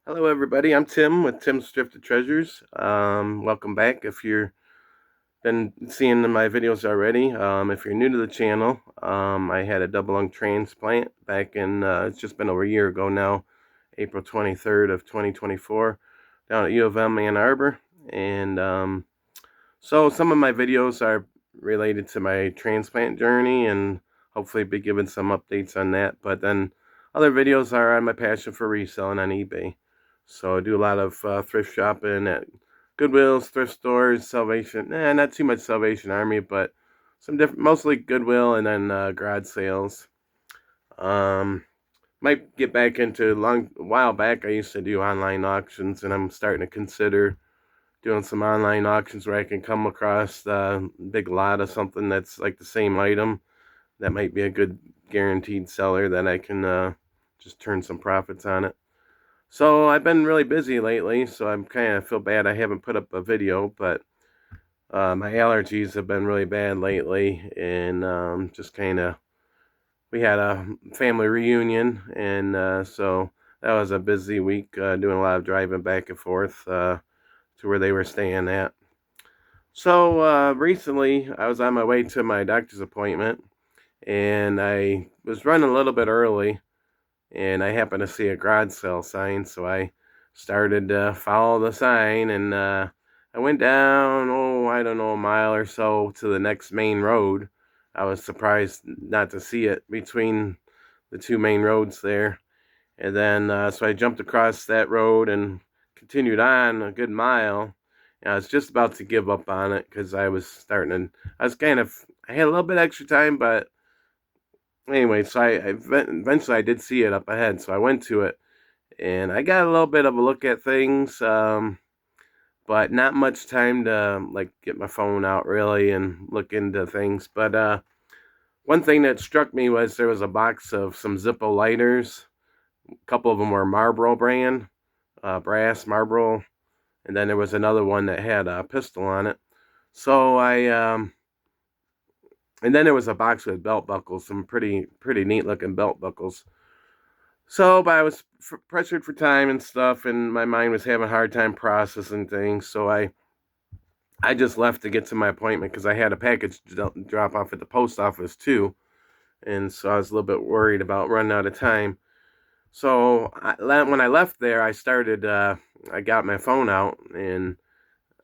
Hello, everybody. I'm Tim with Tim's Thrifted Treasures. Welcome back. If you've been seeing my videos already, if you're new to the channel, I had a double lung transplant back in, it's just been over a year ago now, April 23rd of 2024, down at U of M Ann Arbor. And so some of my videos are related to my transplant journey and hopefully be giving some updates on that. But then other videos are on my passion for reselling on eBay. So I do a lot of thrift shopping at Goodwills, thrift stores, Salvation. Not too much Salvation Army, but some different, mostly Goodwill and then garage sales. Um, might get back into a while back. I used to do online auctions, and I'm starting to consider doing some online auctions where I can come across a big lot of something that's like the same item that might be a good guaranteed seller that I can just turn some profits on it. So I've been really busy lately, so I'm kind of feel bad I haven't put up a video, but my allergies have been really bad lately, and just kind of we had a family reunion, and so that was a busy week doing a lot of driving back and forth to where they were staying at. So recently, I was on my way to my doctor's appointment, and I was running a little bit early, and I happened to see a garage sale sign, so I started to follow the sign, and I went down, I don't know, a mile or so to the next main road. I was surprised not to see it between the two main roads there. And then, so I jumped across that road and continued on a good mile. And I was just about to give up on it because I had a little bit extra time, but anyway, so eventually I did see it up ahead. So I went to it and I got a little bit of a look at things, but not much time to like get my phone out really and look into things. But one thing that struck me was there was a box of some Zippo lighters. A couple of them were Marlboro brand, brass Marlboro, and then there was another one that had a pistol on it. So and then there was a box with belt buckles, some pretty neat looking belt buckles. So, but I was pressured for time and stuff, and my mind was having a hard time processing things. So I just left to get to my appointment because I had a package drop off at the post office too, and so I was a little bit worried about running out of time. So when I left there, I got my phone out and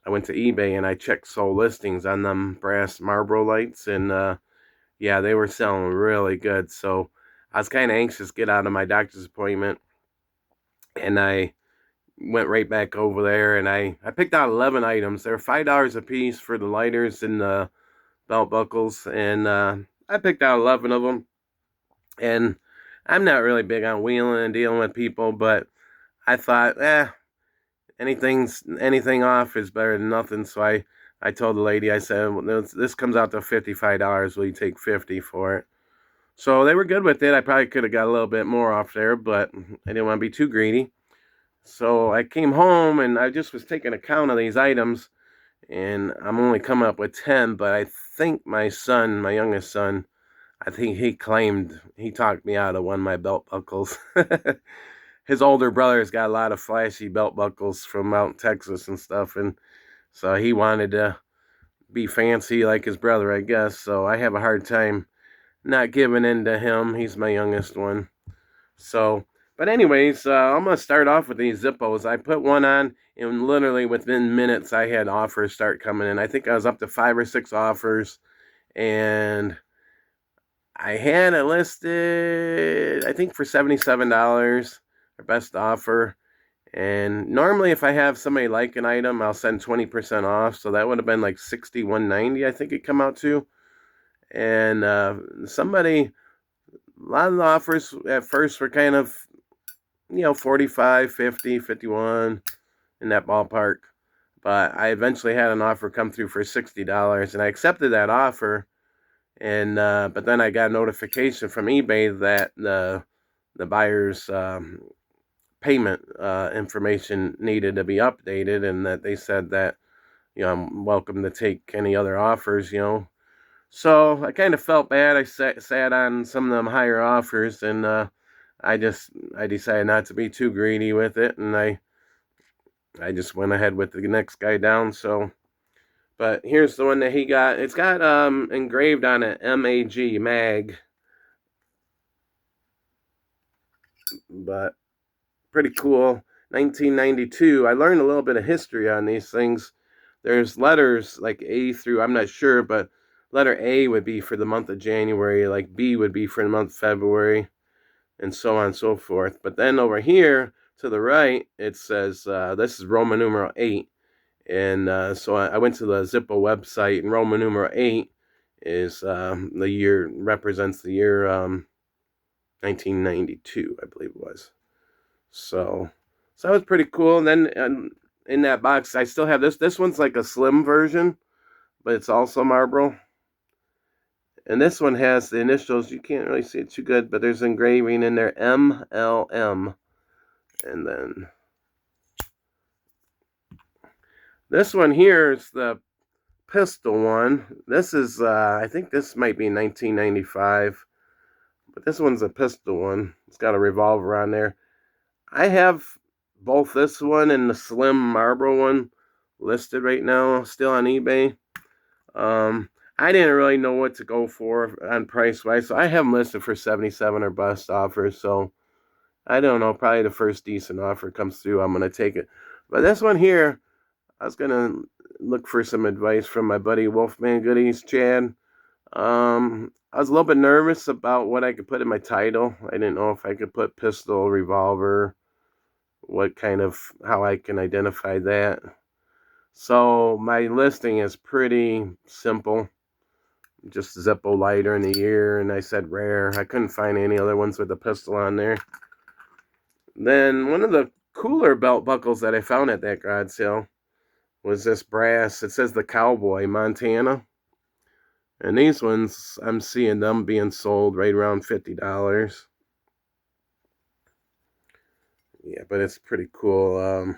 I went to eBay and I checked sold listings on them brass Marlboro lights, and yeah, they were selling really good. So I was kind of anxious to get out of my doctor's appointment, and I went right back over there and I picked out 11 items. They were $5 a piece for the lighters and the belt buckles, and I picked out 11 of them. And I'm not really big on wheeling and dealing with people, but I thought, anything off is better than nothing. So I told the lady, I said, well, this comes out to $55. Will you take 50 for it? So they were good with it. I probably could have got a little bit more off there, but I didn't want to be too greedy. So I came home and I just was taking account of these items, and I'm only coming up with 10, but I think my son, my youngest son, I think he talked me out of one of my belt buckles. His older brother's got a lot of flashy belt buckles from out in Texas and stuff, and so he wanted to be fancy like his brother, I guess. So I have a hard time not giving in to him. He's my youngest one. So, but anyways, I'm gonna start off with these Zippos. I put one on, and literally within minutes, I had offers start coming in. I think I was up to 5 or 6 offers, and I had it listed, I think, for $77, our best offer. And normally, if I have somebody like an item, I'll send 20% off. So that would have been like 61.90, I think it come out to. And a lot of the offers at first were kind of, 45, 50, 51 in that ballpark. But I eventually had an offer come through for $60, and I accepted that offer. And but then I got a notification from eBay that the buyer's payment information needed to be updated, and that they said that I'm welcome to take any other offers. So I kind of felt bad. I sat on some of them higher offers, and I decided not to be too greedy with it, and I just went ahead with the next guy down. So, but here's the one that he got. It's got engraved on it MAG, mag, but pretty cool. 1992. I learned a little bit of history on these things. There's letters like A through, I'm not sure, but letter A would be for the month of January, like B would be for the month of February, and so on and so forth. But then over here to the right, it says this is Roman numeral 8. And so I went to the Zippo website, and Roman numeral 8 is the year, represents the year 1992, I believe it was. So that was pretty cool. And then in that box, I still have this. This one's like a slim version, but it's also Marlboro. And this one has the initials. You can't really see it too good, but there's engraving in there, MLM. And then this one here is the pistol one. This is, I think this might be 1995. But this one's a pistol one. It's got a revolver on there. I have both this one and the slim Marlboro one listed right now, still on eBay. I didn't really know what to go for on price wise, so I have them listed for 77 or bust offers. So I don't know, probably the first decent offer comes through, I'm gonna take it. But this one here, I was gonna look for some advice from my buddy Wolfman Goodies, Chad. I was a little bit nervous about what I could put in my title. I didn't know if I could put pistol, revolver, how I can identify that. So my listing is pretty simple. Just Zippo lighter in the year, and I said rare. I couldn't find any other ones with a pistol on there. Then one of the cooler belt buckles that I found at that garage sale was this brass. It says the Cowboy, Montana. And these ones, I'm seeing them being sold right around $50. Yeah, but it's pretty cool.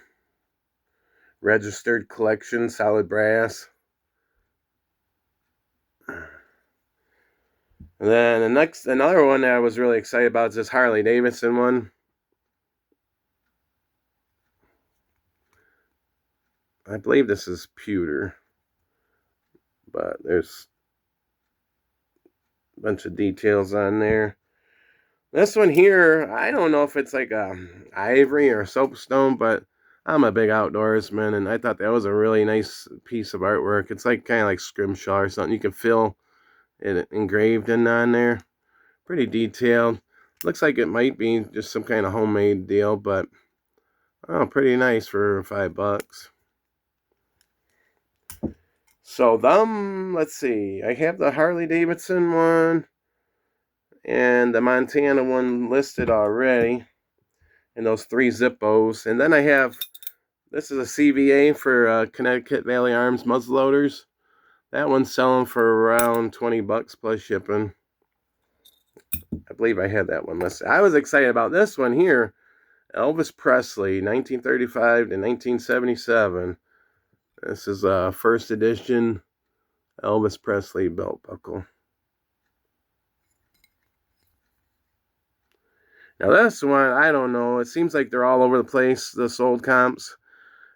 Registered collection, solid brass. And then another one that I was really excited about is this Harley Davidson one. I believe this is pewter, but there's a bunch of details on there. This one here, I don't know if it's like a ivory or soapstone, but I'm a big outdoorsman, and I thought that was a really nice piece of artwork. It's like kind of like scrimshaw or something. You can feel it engraved in on there. Pretty detailed. Looks like it might be just some kind of homemade deal, but oh, pretty nice for $5. So let's see. I have the Harley Davidson one and the Montana one listed already, and those 3 Zippos. And then I have, this is a CVA for Connecticut Valley Arms muzzleloaders. That one's selling for around $20 plus shipping. I believe I had that one listed. I was excited about this one here. Elvis Presley, 1935 to 1977. This is a first edition Elvis Presley belt buckle. Now this one, I don't know. It seems like they're all over the place, the sold comps.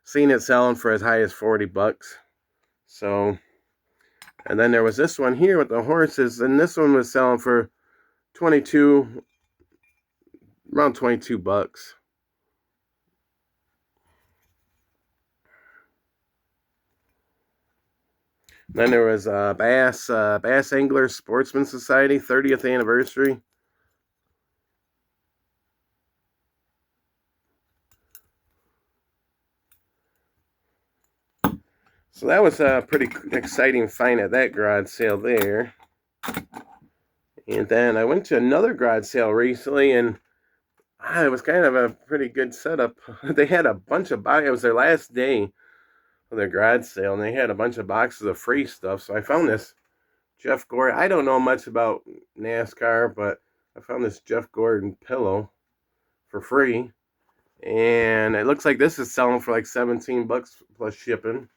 Seen it selling for as high as $40. So, and then there was this one here with the horses, and this one was selling for around $22. Then there was Bass Angler Sportsman Society 30th anniversary. So that was a pretty exciting find at that garage sale there. And then I went to another garage sale recently, and it was kind of a pretty good setup. They had a bunch of boxes. It was their last day of their garage sale, and they had a bunch of boxes of free stuff. So I found this Jeff Gordon. I don't know much about NASCAR, but I found this Jeff Gordon pillow for free. And it looks like this is selling for like $17 plus shipping.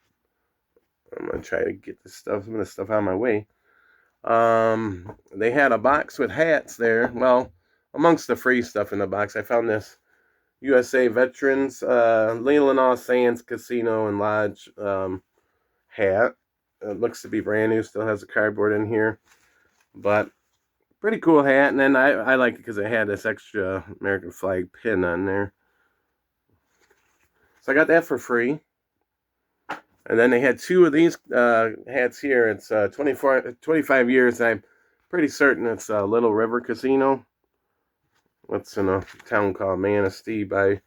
I'm going to try to get some of this stuff out of my way. They had a box with hats there. Well, amongst the free stuff in the box, I found this USA Veterans Leelanau Sands Casino and Lodge hat. It looks to be brand new. Still has a cardboard in here, but pretty cool hat. And then I like it because it had this extra American flag pin on there. So I got that for free. And then they had two of these hats here. It's 25 years. I'm pretty certain it's Little River Casino. It's in a town called Manistee, by an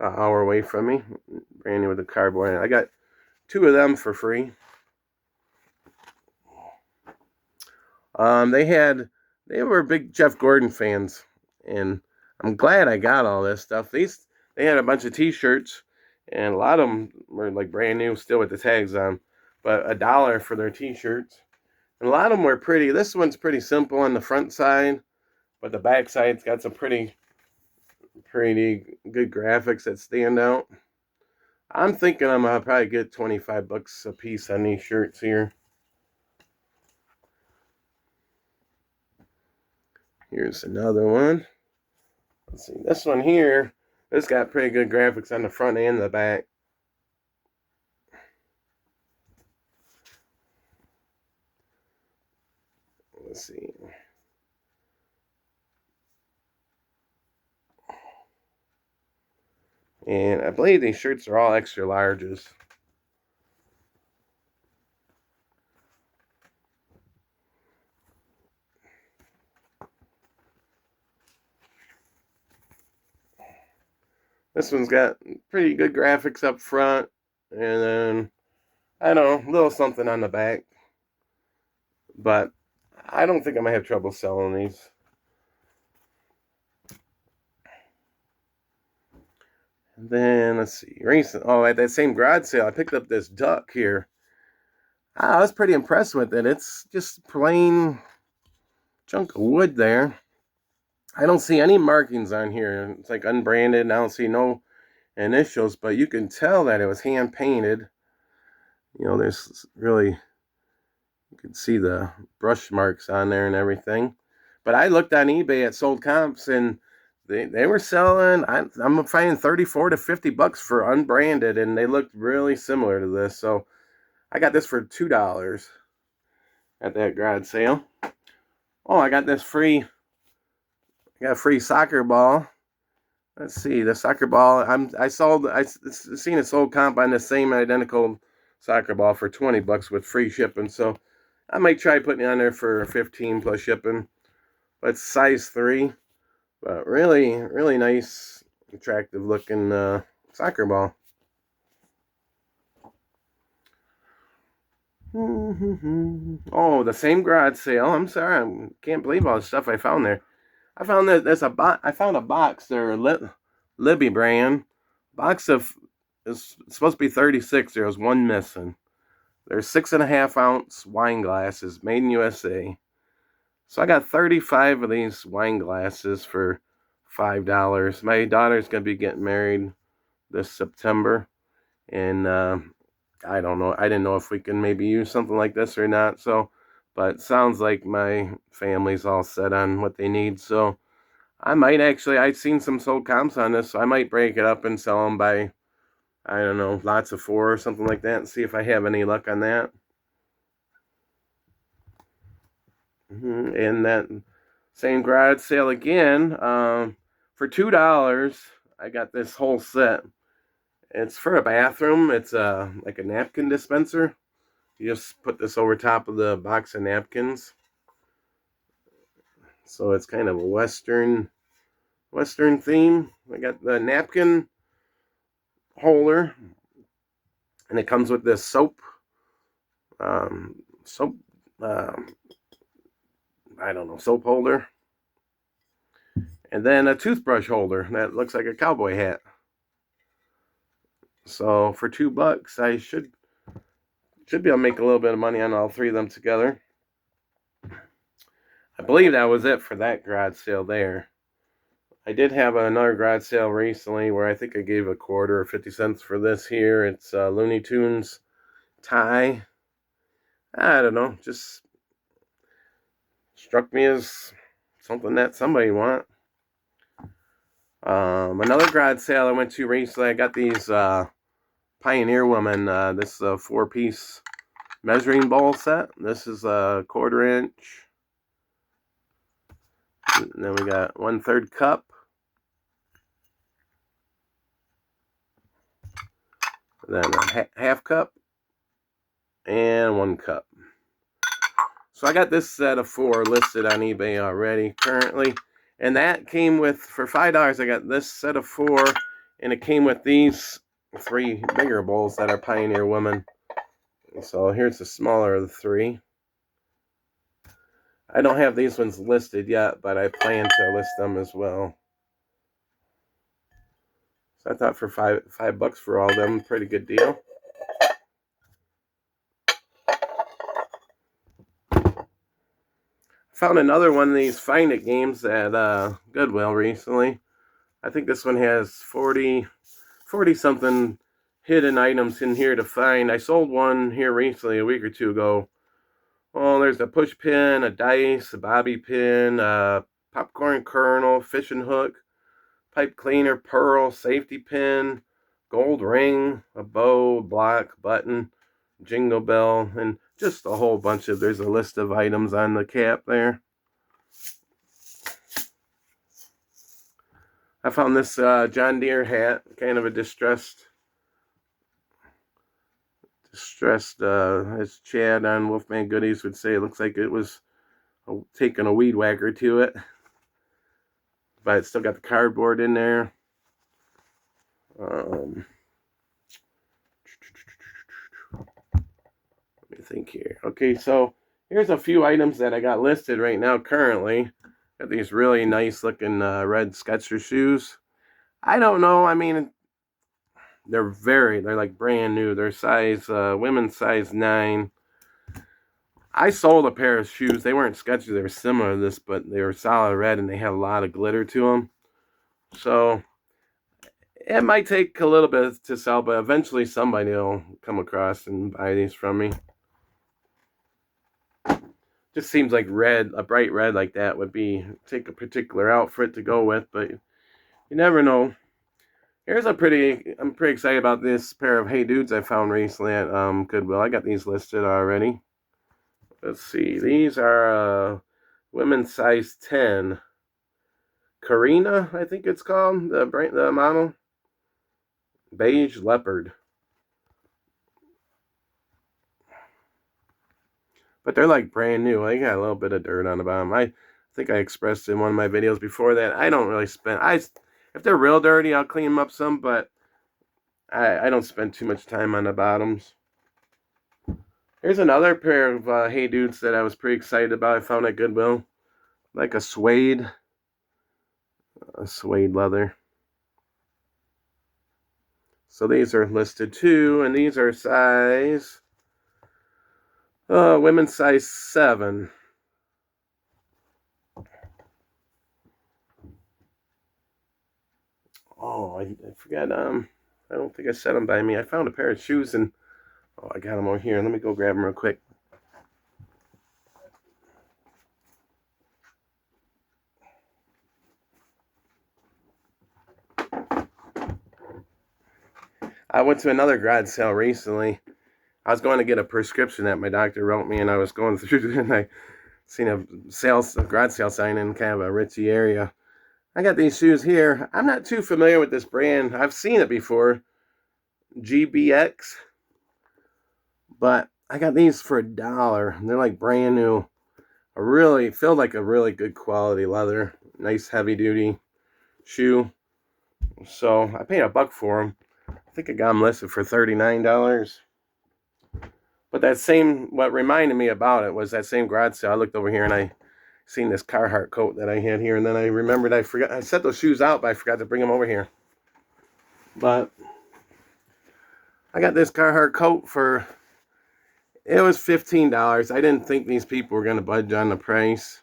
hour away from me. Brand new with the cardboard. I got two of them for free. They were big Jeff Gordon fans, and I'm glad I got all this stuff. They had a bunch of T-shirts, and a lot of them were like brand new, still with the tags on, but $1 for their T-shirts. And a lot of them were pretty. This one's pretty simple on the front side, but the back side's got some pretty good graphics that stand out. I'm thinking I'm gonna probably get $25 a piece on these shirts here. Here's another one. Let's see, this one here, this got pretty good graphics on the front and the back. Let's see. And I believe these shirts are all extra larges. This one's got pretty good graphics up front, and then, I don't know, a little something on the back. But I don't think I'm going to have trouble selling these. And then, let's see, at that same garage sale, I picked up this duck here. I was pretty impressed with it. It's just plain chunk of wood there. I don't see any markings on here. It's like unbranded. I don't see no initials, but you can tell that it was hand painted. You know, there's really, you can see the brush marks on there and everything. But I looked on eBay at sold comps, and they were selling, I'm finding 34 to $50 for unbranded, and they looked really similar to this. So I got this for $2 at that garage sale. Oh, I got this free. I got a free soccer ball. Let's see, the soccer ball. I seen it sold comp on the same identical soccer ball for $20 with free shipping. So I might try putting it on there for 15 plus shipping. But it's size 3. But really, really nice, attractive looking soccer ball. Oh, the same garage sale. I'm sorry, I can't believe all the stuff I found there. I found that I found a box there, Libby brand box of. It's supposed to be 36. There was one missing. There's 6.5 ounce wine glasses, made in USA. So I got 35 of these wine glasses for $5. My daughter's gonna be getting married this September, and I don't know. I didn't know if we can maybe use something like this or not. So, but it sounds like my family's all set on what they need. So I might actually. I've seen some sold comps on this, so I might break it up and sell them by, I don't know, lots of 4 or something like that, and see if I have any luck on that. And that same garage sale again, for $2, I got this whole set. It's for a bathroom. It's like a napkin dispenser. You just put this over top of the box of napkins. So it's kind of a Western theme. I got the napkin holder, and it comes with this soap, soap, I don't know, soap holder, and then a toothbrush holder that looks like a cowboy hat. So for $2, I should be able to make a little bit of money on all 3 of them together. I believe that was it for that garage sale there. I did have another garage sale recently where I think I gave a quarter or 50 cents for this here. It's Looney Tunes tie. I don't know, just struck me as something that somebody want. Another garage sale I went to recently, I got these Pioneer Woman, this is a 4-piece measuring bowl set. This is a 1/4 inch. And then we got 1/3 cup. Then a half cup. And 1 cup. So I got this set of 4 listed on eBay already currently. And that came with, for $5, I got this set of 4. And it came with these 3 bigger bowls that are Pioneer Woman. So here's the smaller of the 3. I don't have these ones listed yet, but I plan to list them as well. So I thought for $5 for all of them, pretty good deal. Found another one of these Find It games at Goodwill recently. I think this one has 40 something hidden items in here to find. I sold one here recently, a week or 2 ago. Oh, there's a push pin, a dice, a bobby pin, a popcorn kernel, fishing hook, pipe cleaner, pearl, safety pin, gold ring, a bow, block, button, jingle bell, and just a whole bunch of, there's a list of items on the cap there. I found this John Deere hat, kind of a distressed, as Chad on Wolfman Goodies would say, it looks like it was taking a weed whacker to it. But it's still got the cardboard in there. Let me think here. Okay, so here's a few items that I got listed right now currently. Got these really nice looking red Skechers shoes. I don't know, I mean, they're like brand new. They're size, women's size 9. I sold a pair of shoes. They weren't Skechers. They were similar to this, but they were solid red and they had a lot of glitter to them. So it might take a little bit to sell, but eventually somebody will come across and buy these from me. Just seems like red, a bright red like that would take a particular outfit to go with, but you never know. I'm pretty excited about this pair of Hey Dudes I found recently at Goodwill. I got these listed already. Let's see. These are women's size 10. Karina, I think it's called, the model. Beige leopard. But they're like brand new. I got a little bit of dirt on the bottom. I think I expressed in one of my videos before that I don't really spend. If they're real dirty, I'll clean them up some, but I don't spend too much time on the bottoms. Here's another pair of Hey Dudes that I was pretty excited about. I found at Goodwill, like a suede leather. So these are listed too, and these are size women's size 7. Oh, I forgot. I don't think I set them by me. I found a pair of shoes and I got them over here. Let me go grab them real quick. I went to another garage sale recently. I was going to get a prescription that my doctor wrote me, and I was going through and I seen a garage sale sign in kind of a ritzy area. I got these shoes here. I'm not too familiar with this brand. I've seen it before, GBX, but I got these for $1. They're like brand new. Feel like a really good quality leather. Nice heavy duty shoe. So I paid $1 for them. I think I got them listed for $39. But what reminded me about it was that same garage sale. I looked over here and I seen this Carhartt coat that I had here, and then I remembered I set those shoes out, but I forgot to bring them over here. But I got this Carhartt coat it was $15. I didn't think these people were going to budge on the price.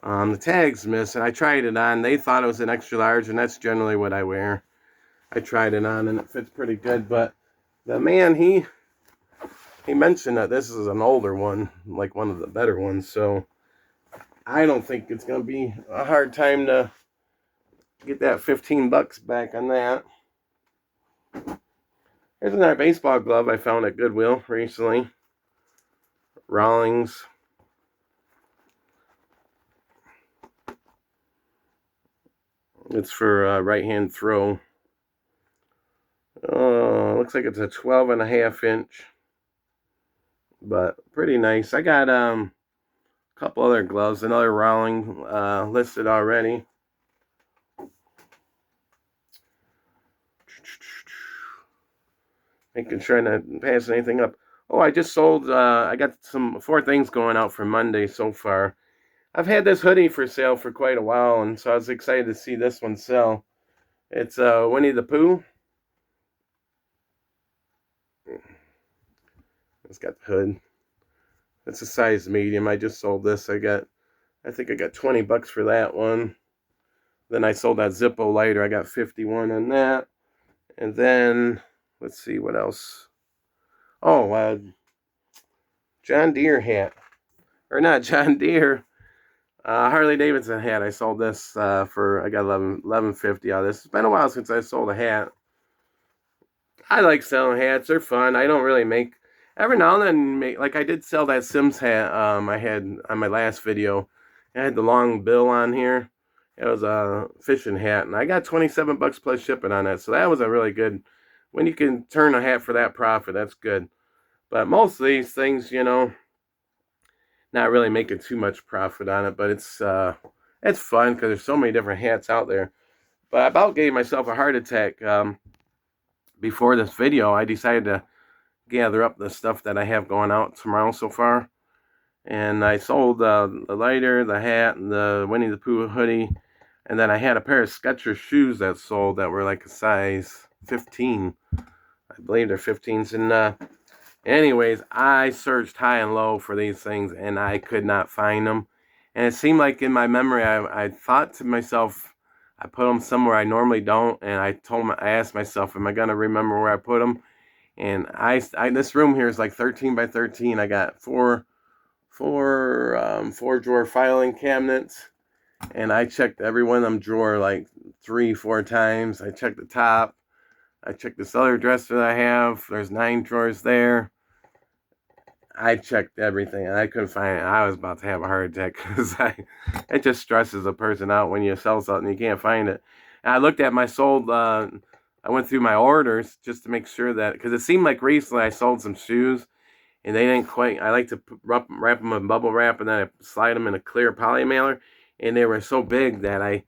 The tag's missing. I tried it on. They thought it was an extra large, and that's generally what I wear. I tried it on, and it fits pretty good, but the man, he mentioned that this is an older one, like one of the better ones, so I don't think it's going to be a hard time to get that 15 bucks back on that. Here's another baseball glove I found at Goodwill recently. Rawlings. It's for right hand throw. Looks like it's a 12.5 inch. But pretty nice. I got a couple other gloves, another Rawling listed already. Making sure I'm not passing anything up. Oh, I just sold, I got 4 things going out for Monday so far. I've had this hoodie for sale for quite a while, and so I was excited to see this one sell. It's Winnie the Pooh. It's got the hood. It's a size medium. I just sold this. I think I got 20 bucks for that one. Then I sold that Zippo lighter. I got 51 on that. And then, let's see what else. Oh, John Deere hat. Or not John Deere. Harley Davidson hat. I sold this for, I got $11.50 out of this. It's been a while since I sold a hat. I like selling hats. They're fun. I don't really make, every now and then, like I did sell that Sims hat I had on my last video. I had the long bill on here. It was a fishing hat, and I got 27 bucks plus shipping on it. So that was a really good, when you can turn a hat for that profit, that's good. But most of these things, you know, not really making too much profit on it, but it's fun because there's so many different hats out there. But I about gave myself a heart attack before this video. I decided to gather up the stuff that I have going out tomorrow so far. And I sold the lighter, the hat, and the Winnie the Pooh hoodie. And then I had a pair of Skechers shoes that sold that were like a size 15. I believe they're 15s. And anyways, I searched high and low for these things, and I could not find them. And it seemed like in my memory, I thought to myself, I put them somewhere I normally don't. And I asked myself, am I going to remember where I put them? And this room here is like 13 by 13. I got four drawer filing cabinets, and I checked every one of them drawer like 3-4 times. I checked the top. I checked this other dresser that I have. There's 9 drawers there. I checked everything, and I couldn't find it. I was about to have a heart attack because it just stresses a person out when you sell something and you can't find it. And I looked at my sold. I went through my orders just to make sure that, because it seemed like recently I sold some shoes, and they didn't quite. I like to wrap them in bubble wrap, and then I slide them in a clear poly mailer, and they were so big that I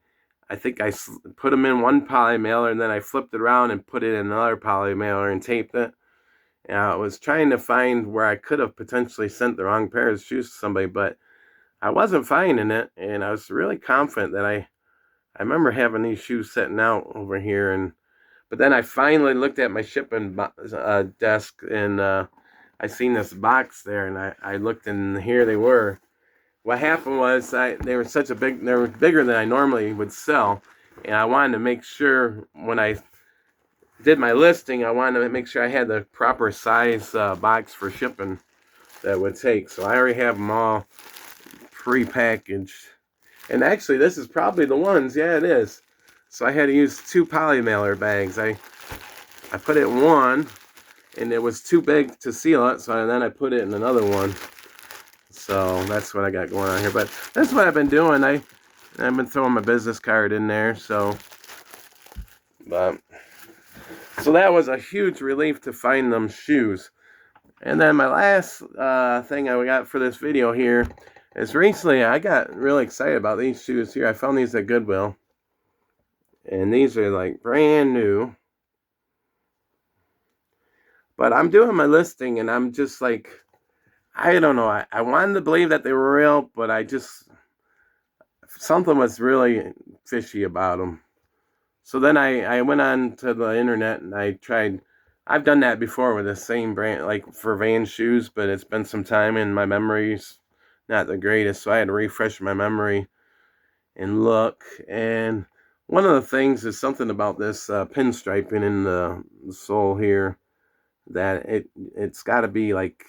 think I put them in one poly mailer, and then I flipped it around and put it in another poly mailer and taped it. And I was trying to find where I could have potentially sent the wrong pair of shoes to somebody, but I wasn't finding it, and I was really confident that I remember having these shoes sitting out over here, but then I finally looked at my shipping desk, and I seen this box there, and I looked, and here they were. What happened was they were they were bigger than I normally would sell, and I wanted to make sure when I did my listing, I wanted to make sure I had the proper size box for shipping that would take. So I already have them all pre-packaged. And actually, this is probably the ones. Yeah, it is. So I had to use 2 poly mailer bags. I put it in one, and it was too big to seal it, so then I put it in another one. So that's what I got going on here. But that's what I've been doing. I've been throwing my business card in there. So that was a huge relief to find them shoes. And then my last thing I got for this video here is recently I got really excited about these shoes here. I found these at Goodwill. And these are like brand new. But I'm doing my listing, and I'm just like, I don't know. I wanted to believe that they were real, but something was really fishy about them. So then I went on to the internet, and I've done that before with the same brand, like for Vans shoes, but it's been some time, and my memory's not the greatest, so I had to refresh my memory and look. And one of the things is something about this pinstriping in the sole here, that it's got to be like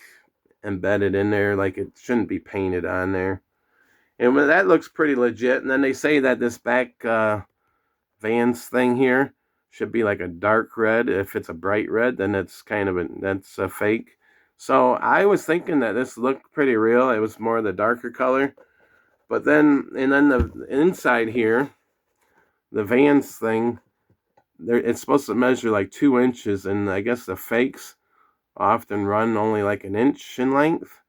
embedded in there, like it shouldn't be painted on there. And that looks pretty legit. And then they say that this back Vans thing here should be like a dark red. If it's a bright red, then it's kind of that's a fake. So I was thinking that this looked pretty real. It was more the darker color. But then, and then the inside here, the Vans thing, it's supposed to measure like 2 inches, and I guess the fakes often run only like an inch in length.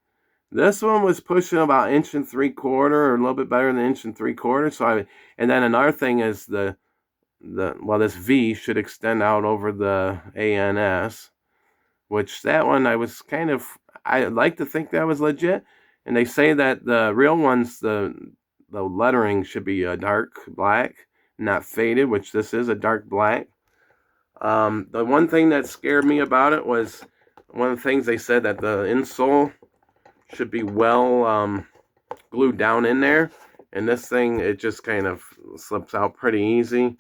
This one was pushing about 1.75 or a little bit better than 1.75. So and then another thing is well, this V should extend out over the ANS, which that one I like to think that was legit. And they say that the real ones, the lettering should be a dark black, not faded, which this is a dark black. The one thing that scared me about it was one of the things they said that the insole should be well glued down in there, and this thing, it just kind of slips out pretty easy.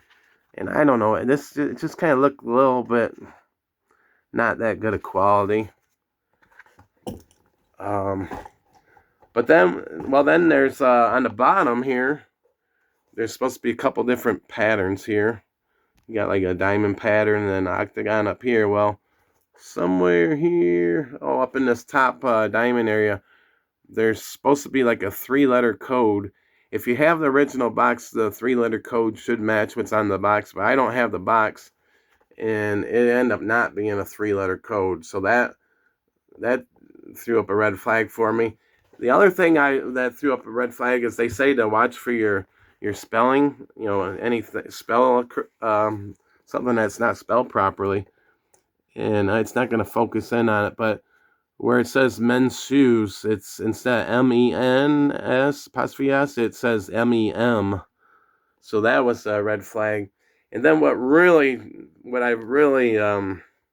And I don't know, it just kind of looked a little bit not that good of quality. But then, well, then there's on the bottom here, there's supposed to be a couple different patterns here. You got like a diamond pattern and then an octagon up here. Well, somewhere here, up in this top diamond area, there's supposed to be like a 3-letter code. If you have the original box, the 3-letter code should match what's on the box, but I don't have the box, and it ended up not being a 3-letter code. So that threw up a red flag for me. The other thing that threw up a red flag is they say to watch for your spelling, any spell something that's not spelled properly, and it's not going to focus in on it. But where it says men's shoes, it's instead of MENS apostrophe S, it says MEM. So that was a red flag. And then what I really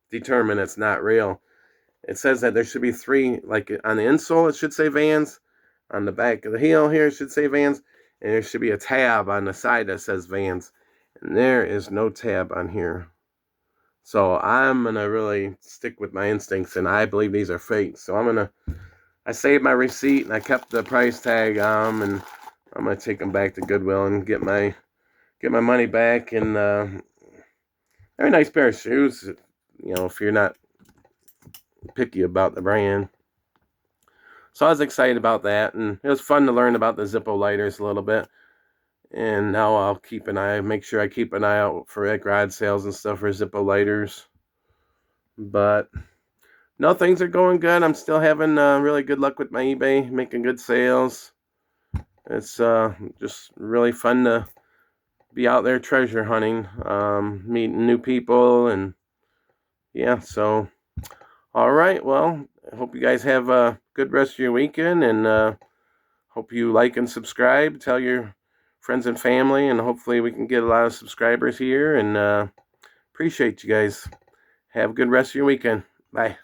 determined it's not real. It says that there should be 3, like on the insole it should say Vans, on the back of the heel here it should say Vans, and there should be a tab on the side that says Vans, and there is no tab on here. So I'm going to really stick with my instincts, and I believe these are fake. So I saved my receipt, and I kept the price tag on, and I'm going to take them back to Goodwill and get my money back. And very nice pair of shoes, if you're not picky about the brand. So I was excited about that, and it was fun to learn about the Zippo lighters a little bit. And now I'll make sure I keep an eye out for at garage sales and stuff for Zippo lighters. But no, things are going good. I'm still having really good luck with my eBay, making good sales. It's just really fun to be out there treasure hunting, meeting new people, and yeah, so all right, well, I hope you guys have a good rest of your weekend, and hope you like and subscribe. Tell your friends and family, and hopefully we can get a lot of subscribers here, and appreciate you guys. Have a good rest of your weekend. Bye.